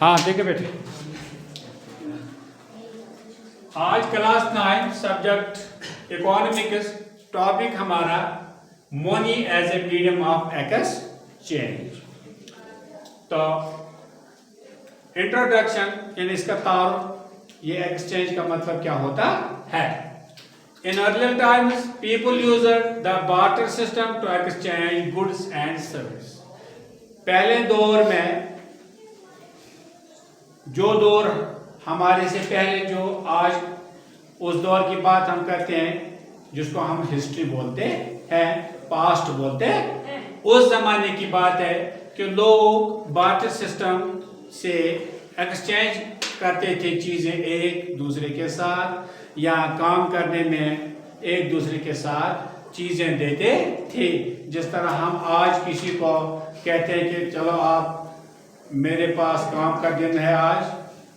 हाँ देखे बेटे, आज क्लास 9 सब्जेक्ट इकोनॉमिक्स, टॉपिक हमारा money as a medium of exchange. तो इंट्रोडक्शन यानी इसका तारुफ, ये एक्सचेंज का मतलब क्या होता है। In earlier times, people used the barter system to exchange goods and service. पहले दौर में, जो दौर हमारे से पहले, जो आज उस दौर की बात हम करते हैं जिसको हम हिस्ट्री बोलते हैं, पास्ट बोलते हैं, उस जमाने की बात है कि लोग बार्टर सिस्टम से एक्सचेंज करते थे चीजें एक दूसरे के साथ, या काम करने में एक दूसरे के साथ चीजें देते थे। जिस तरह हम आज किसी को कहते हैं कि चलो आप मेरे पास काम का दिन है, आज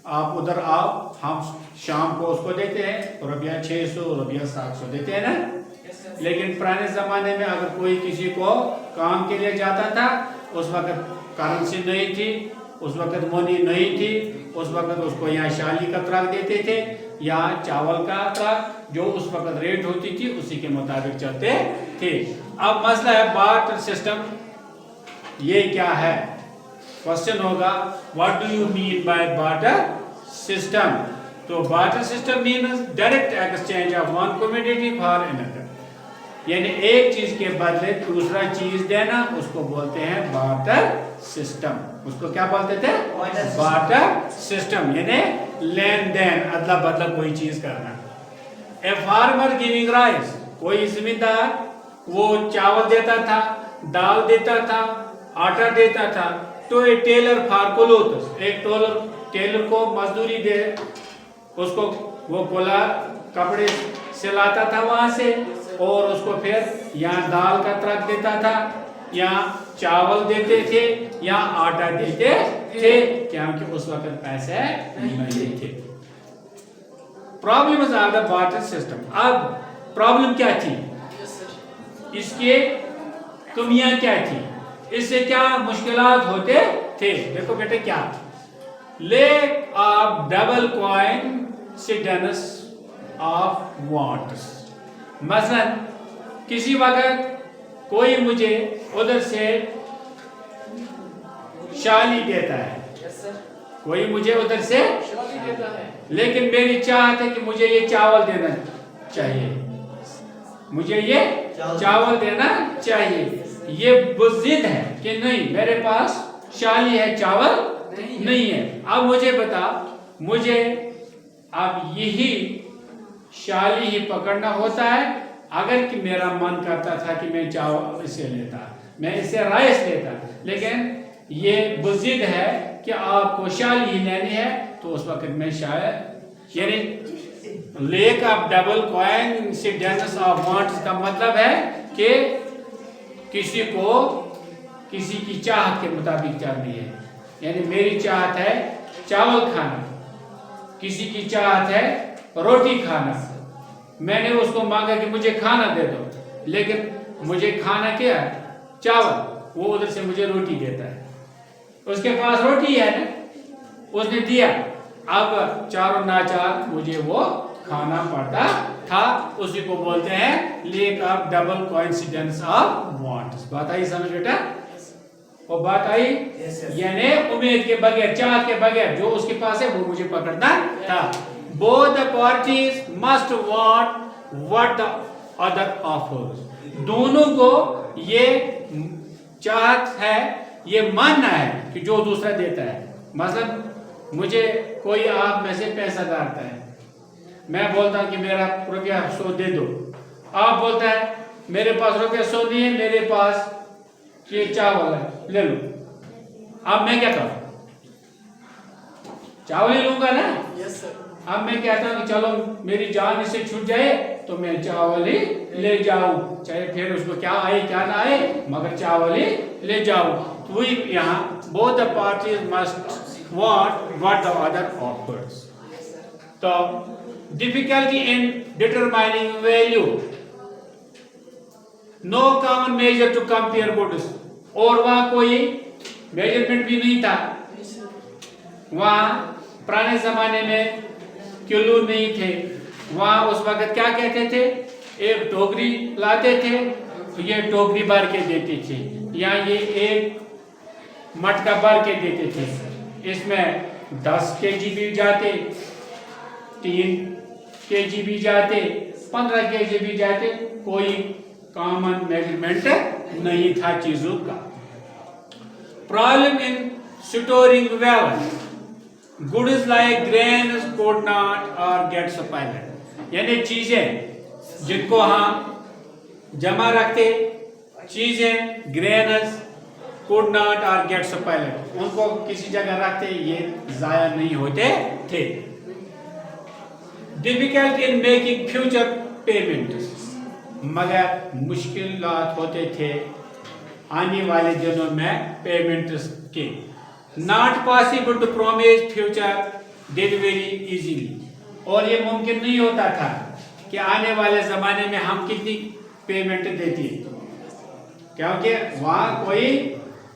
आप उधर आओ, हम शाम को उसको देते हैं रुपया 600 रुपया 700 देते हैं ना। लेकिन पुराने जमाने में अगर कोई किसी को काम के लिए जाता था, उस वक्त करेंसी नहीं थी, उस वक्त मनी नहीं थी, उस वक्त उसको यहाँ शाली का ट्रक देते थे या चावल का ट्रक, जो उस वक्त रेट होती थी उसी के मुताबिक चलते थे। अब मसला है बार्टर सिस्टम, ये क्या है। क्वेश्चन होगा what do you mean by barter system. तो barter system means direct exchange of one commodity for another, यानी एक चीज के बदले दूसरा चीज देना, उसको बोलते हैं बार्टर सिस्टम। उसको क्या बोलते थे? बार्टर सिस्टम, यानी लेन देन, अदला बदला कोई चीज करना। ए फार्मर गिविंग राइस, कोई जमींदार वो चावल देता था, दाल देता था, आटा देता था, तो ए टेलर फॉर क्लोथ्स, एक टेलर को मजदूरी दे, उसको वो कोला कपड़े सिलाता था वहां से, और उसको फिर यहाँ दाल का ट्रक देता था, या चावल देते थे, या आटा देते थे, क्योंकि उस वक्त पैसे नहीं थे। Problem of the barter system. अब प्रॉब्लम क्या थी, इसके कमियां क्या थी, इससे क्या मुश्किलात होते थे। देखो बेटे क्या, lake of double coincidence of wants. मसलन किसी वक्त कोई मुझे उधर से शाली देता है, कोई मुझे उधर से शाली देता है, लेकिन मेरी चाहत है कि मुझे ये चावल देना चाहिए, मुझे ये चावल देना चाहिए। ये जिद है कि नहीं मेरे पास शाली है, चावल नहीं है। अब मुझे बता, मुझे अब यही शाली ही पकड़ना होता है। अगर कि मेरा मन करता था कि मैं चावल इसे लेता, मैं इसे राइस लेता, लेकिन ये बुजिद है कि आपको शाली ही लेनी है, तो उस वक्त मैं शायद, यानी lake of double coincidence of wants का मतलब है कि किसी को किसी की चाहत के मुताबिक चलनी है। यानी मेरी चाहत है चावल खाना, किसी की चाहत है रोटी खाना, मैंने उसको मांगा कि मुझे खाना दे दो, लेकिन मुझे खाना क्या है, चावल, वो उधर से मुझे रोटी देता है, उसके पास रोटी है ना, उसने दिया, अब चारों नाचार मुझे वो खाना पड़ता था। उसी को बोलते हैं lake of double coincidence of wants. बात आई समझ बेटा? और बात आई, यानी उम्मीद के बगैर, चाहत के बगैर, जो उसके पास है वो मुझे पकड़ना था। Both the parties must want what the other offers. दोनों को ये चाहत है, ये मानना है कि जो दूसरा देता है। मतलब मुझे कोई आप में से पैसा डालता है, मैं बोलता हूँ कि मेरा रुपया 100 दे दो, आप बोलता है मेरे पास रुपया 100 नहीं है, मेरे पास ये चावल है, ले लो। अब मैं क्या करूँ, चावल ही लूंगा ना। Yes sir. अब मैं कहता हूँ कि चलो मेरी जान इससे छूट जाए तो मैं चावल ही ले जाऊं, चाहे फिर उसको क्या आए क्या ना आए, मगर चावल ही ले जाऊं। तो यहाँ both the parties must want what the other offers. तो difficulty in determining value, no common measure to compare goods, और वहाँ कोई मेजरमेंट भी नहीं था वहाँ पुराने जमाने में किलो नहीं थे, वहाँ उस वक्त क्या कहते थे, एक टोकरी लाते थे, ये टोकरी भर के देते थे, या ये एक मटका भर के देते थे। इसमें 10 केजी भी जाते, 3 केजी भी जाते, 15 केजी भी जाते, कोई कॉमन मेजरमेंट नहीं था चीजों का। Problem in storing well, goods like grains could not or get spoiled, यानी चीजें जिनको हम जमा रखते, चीजें grains could not or get spoiled, उनको किसी जगह रखते ये जाया नहीं होते थे। Difficult in making future payments, मगर मुश्किलात होते थे आने वाले दिनों में पेमेंट्स के। Not possible to promise future delivery easily, और ये मुमकिन नहीं होता था कि आने वाले ज़माने में हम कितनी पेमेंट देती, क्योंकि वहाँ कोई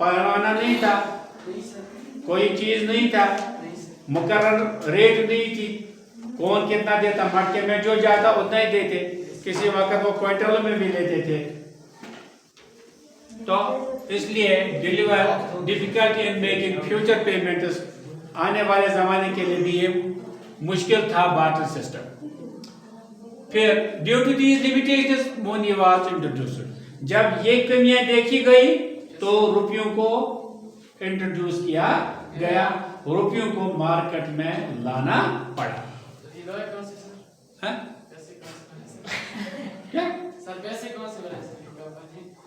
पैमाना नहीं था, कोई चीज़ नहीं था, मुकर्रर रेट नहीं थी, कौन कितना देता, मटके में जो जाता उतना ही देते, किसी वक्त वो क्विंटल में भी लेते थे। तो इसलिए deliver difficulty in making future payments, आने वाले जमाने के लिए भी ये मुश्किल था बार्टर सिस्टम। फिर due to these limitations money was introduced, जब ये कमियां देखी गई तो रुपयों को इंट्रोड्यूस किया गया, रुपयों को मार्केट में लाना पड़ा। क्या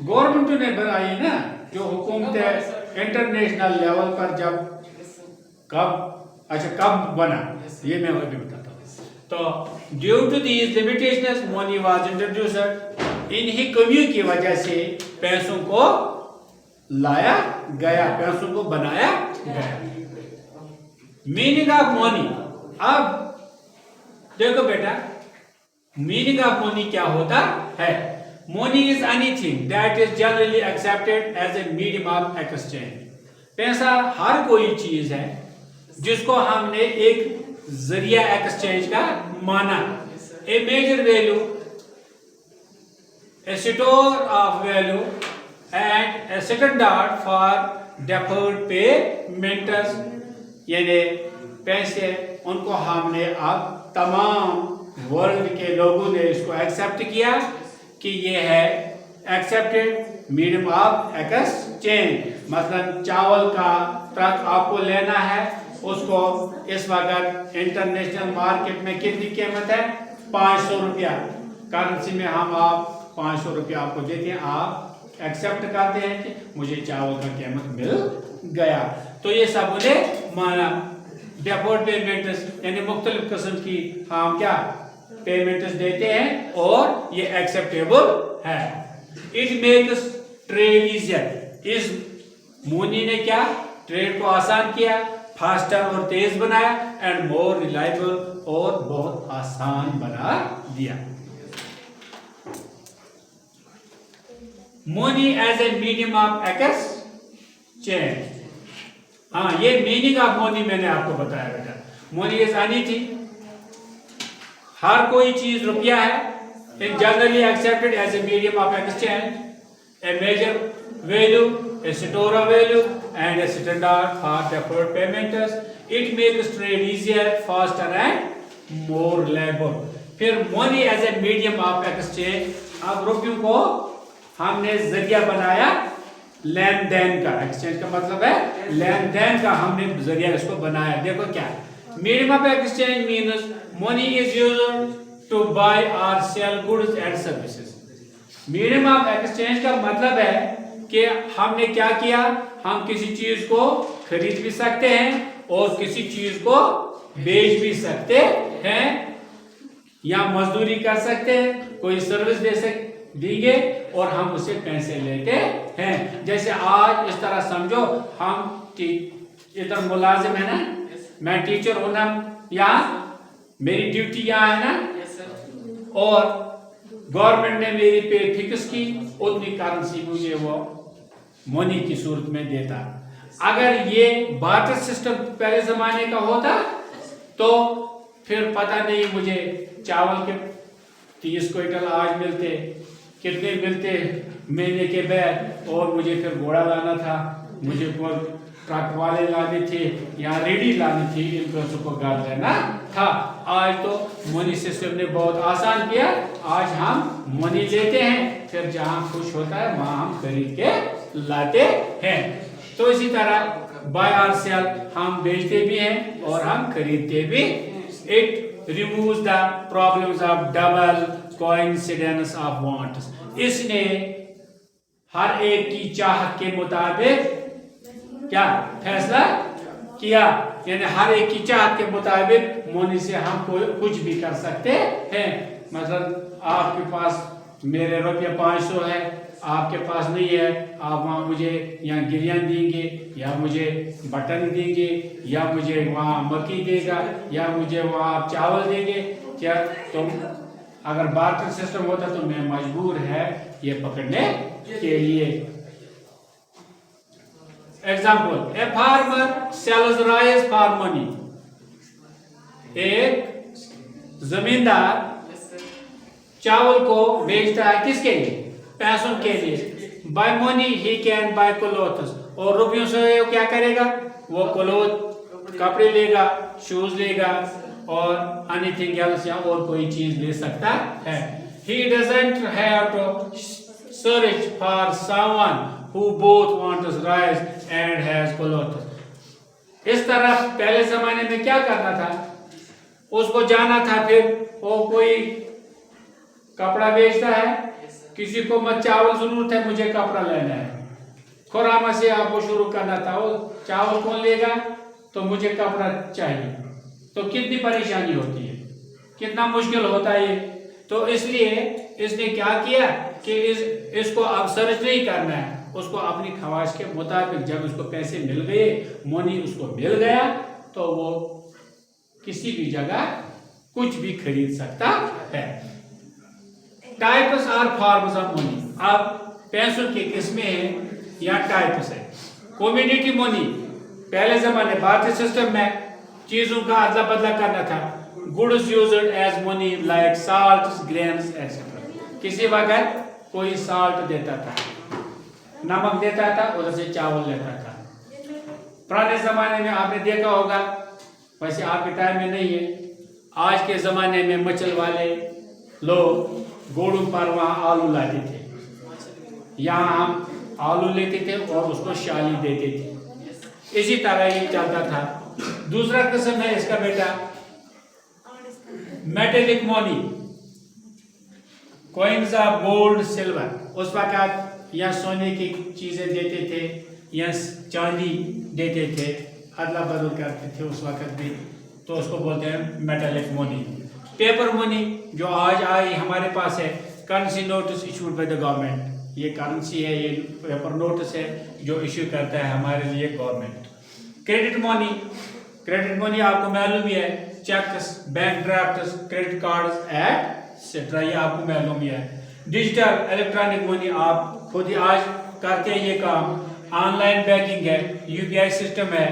गवर्नमेंट ने बनाई ना, जो हुकूमत इंटरनेशनल लेवल पर जब कब बना, ये मैं अभी बताता हूँ। तो due to these limitations money was introduced, इन्हीं कमियों की वजह से पैसों को लाया गया, पैसों को बनाया गया। मीनिंग ऑफ मनी, अब देखो बेटा मीनिंग ऑफ मनी क्या होता है। Money is anything that is generally accepted as a medium of exchange, पैसा हर कोई चीज है जिसको हमने एक जरिया एक्सचेंज का माना। A major value, a store of value and a standard for deferred payments, यानी पैसे उनको हमने अब तमाम वर्ल्ड के लोगों ने इसको एक्सेप्ट किया कि ये है एक्सेप्टेड मीडियम ऑफ एक्सचेंज। मतलब चावल का ट्रक आपको लेना है, उसको इस वक्त इंटरनेशनल मार्केट में कितनी कीमत है, 500 रुपया। करेंसी में हम आप 500 रुपया आपको देते हैं, आप एक्सेप्ट करते हैं कि मुझे चावल का कीमत मिल गया। तो ये सब उन्हें माना। डेफर्ड पेमेंट्स यानी मुख्तलिफ किस्म की हम क्या पेमेंट्स देते हैं और ये एक्सेप्टेबल है। इट मेक्स ट्रेड इजियर, इस मनी ने क्या ट्रेड को आसान किया, फास्टर और तेज बनाया, एंड मोर रिलायबल और बहुत आसान बना दिया। Money as a medium of exchange, हाँ ये मीनिंग ऑफ मनी मैंने आपको बताया बेटा। मनी इज एनीथिंग, हर कोई चीज रुपया है, it generally accepted as a medium of exchange, a major value, a store of value and a standard for deferred payments. It makes trade easier, faster and more reliable. फिर money as a medium of exchange, अब रुपयों को हमने जरिया बनाया लेन then का, exchange का मतलब है लेन देन का, हमने जरिया इसको बनाया। देखो क्या medium of exchange means money is used to buy और sell goods and services. Medium of exchange का मतलब है कि हमने क्या किया, हम किसी चीज को खरीद भी सकते हैं और किसी चीज को बेच भी सकते हैं, या मजदूरी कर सकते हैं, कोई सर्विस देंगे और हम उससे पैसे लेते हैं। जैसे आज इस तरह समझो, हम इधर मुलाजिम है ना, मैं टीचर हूं ना, यहाँ मेरी ड्यूटी यहाँ है ना, और गवर्नमेंट ने मेरी पे फिक्स की, उतनी करेंसी मुझे वो मनी की सूरत में देता। अगर ये बार्टर सिस्टम पहले जमाने का होता तो फिर पता नहीं मुझे चावल के 30 क्विंटल आज मिलते, कितने मिलते महीने के बाद, और मुझे फिर घोड़ा लाना था, मुझे ट्रक वाले लाने थे या रेडी लानी थी, इन पैसों को घर लेना था। आज तो मनी सिस्टम ने बहुत आसान किया। आज हम मनी लेते हैं, फिर जहां खुश होता है वहां हम खरीद के लाते हैं। तो इसी तरह बाय और सेल हम बेचते भी हैं और हम खरीदते भी। It removes the problems of double coincidence of wants. इसने हर एक की चाहत के मुताबिक क्या फैसला किया, यानी हर एक की चाहत के मुताबिक मनी से हम कुछ भी कर सकते हैं। मतलब आपके पास मेरे रुपये 500 है, आपके पास नहीं है, आप वहाँ मुझे यहाँ गिरियान देंगे या मुझे बटन देंगे या मुझे वहाँ मक्की देगा या मुझे वहाँ आप चावल देंगे क्या? तुम अगर बार्टर सिस्टम होता तो मैं मजबूर है ये पकड़ने के लिए। Example, a farmer sells rice for money. एक जमींदार चावल को बेचता है किसके लिए? पैसों के लिए। By money he can buy clothes, और रुपयों से वो क्या करेगा? वो क्लोथ कपड़े लेगा, शूज लेगा और एनीथिंग एल्स या और कोई चीज ले सकता है। He doesn't have to search for someone who both wants rice and has clothes। इस तरह पहले जमाने में क्या करना था? उसको जाना था, फिर वो कोई कपड़ा बेचता है, किसी को मत चावल जरूरत है, मुझे कपड़ा लेना है, खुरामा से आपको शुरू करना था। वो चावल कौन लेगा? तो मुझे कपड़ा चाहिए। तो कितनी परेशानी होती है, कितना मुश्किल होता है ये। तो इसलिए इसने क्या किया कि इसको अब सर्च नहीं करना है, उसको अपनी ख्वाहिश के मुताबिक जब उसको पैसे मिल गए, मनी उसको मिल गया, तो वो किसी भी जगह कुछ भी खरीद सकता है। Types or forms of money. अब पैसों की किस्में हैं या टाइप्स है। कमोडिटी मनी, पहले जमाने बार्टर सिस्टम में चीजों का अदला बदला करना था। Goods used as money like salt, grains etcetera. किसी वक्त कोई साल्ट देता था, नमक देता था, उधर से चावल लेता था। पुराने जमाने में आपने देखा होगा, वैसे आपके टाइम में नहीं है, आज के जमाने में मचल वाले लोग गोड़ों पर वहाँ आलू लाते थे। यहाँ हम आलू लेते थे और उसको शाली देते थे। इसी तरह ये चलता था। दूसरा किस्म है इसका बेटा metallic money, coins of gold silver. उस वक्त या सोने की चीजें देते थे या चांदी देते थे, अदला बदल करते थे उस वक्त भी, तो उसको बोलते हैं मेटेलिक मनी। पेपर मनी जो आज आई हमारे पास है, currency notice issued by the government. ये करेंसी है, ये पेपर नोटिस है जो इशू करता है हमारे लिए government. Credit money, credit money आपको मालूम ही है, cheques, bank drafts, credit cards etcetera, ये आपको मालूम ही है। डिजिटल इलेक्ट्रॉनिक मनी आप खुद ही आज करते हैं ये काम। ऑनलाइन बैंकिंग है, यूपीआई सिस्टम है,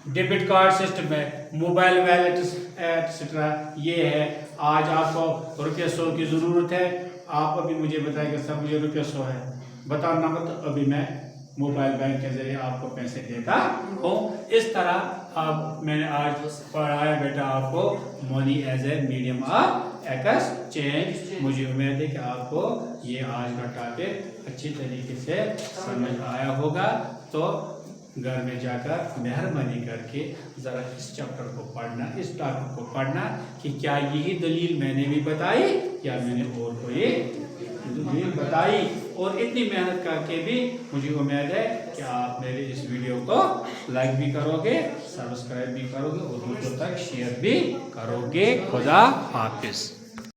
डेबिट कार्ड सिस्टम है, मोबाइल वैलेट एटसेट्रा ये है। आज आपको ₹100 की ज़रूरत है, आप अभी मुझे बताएंगे सर मुझे ₹100 है, बताना मत, अभी मैं मोबाइल बैंक के जरिए आपको पैसे देता हूँ। इस तरह अब मैंने आज पढ़ाया बेटा आपको money as a medium of exchange. मुझे उम्मीद है कि आपको ये आज का टॉपिक अच्छी तरीके से समझ आया होगा। तो घर में जाकर मेहरबानी करके ज़रा इस चैप्टर को पढ़ना, इस टॉपिक को पढ़ना कि क्या यही दलील मैंने भी बताई या मैंने और कोई दलील बताई। और इतनी मेहनत करके भी मुझे उम्मीद है कि आप मेरे इस वीडियो को लाइक भी करोगे, सब्सक्राइब भी करोगे और दूसरों तक शेयर भी करोगे। खुदा हाफिज़।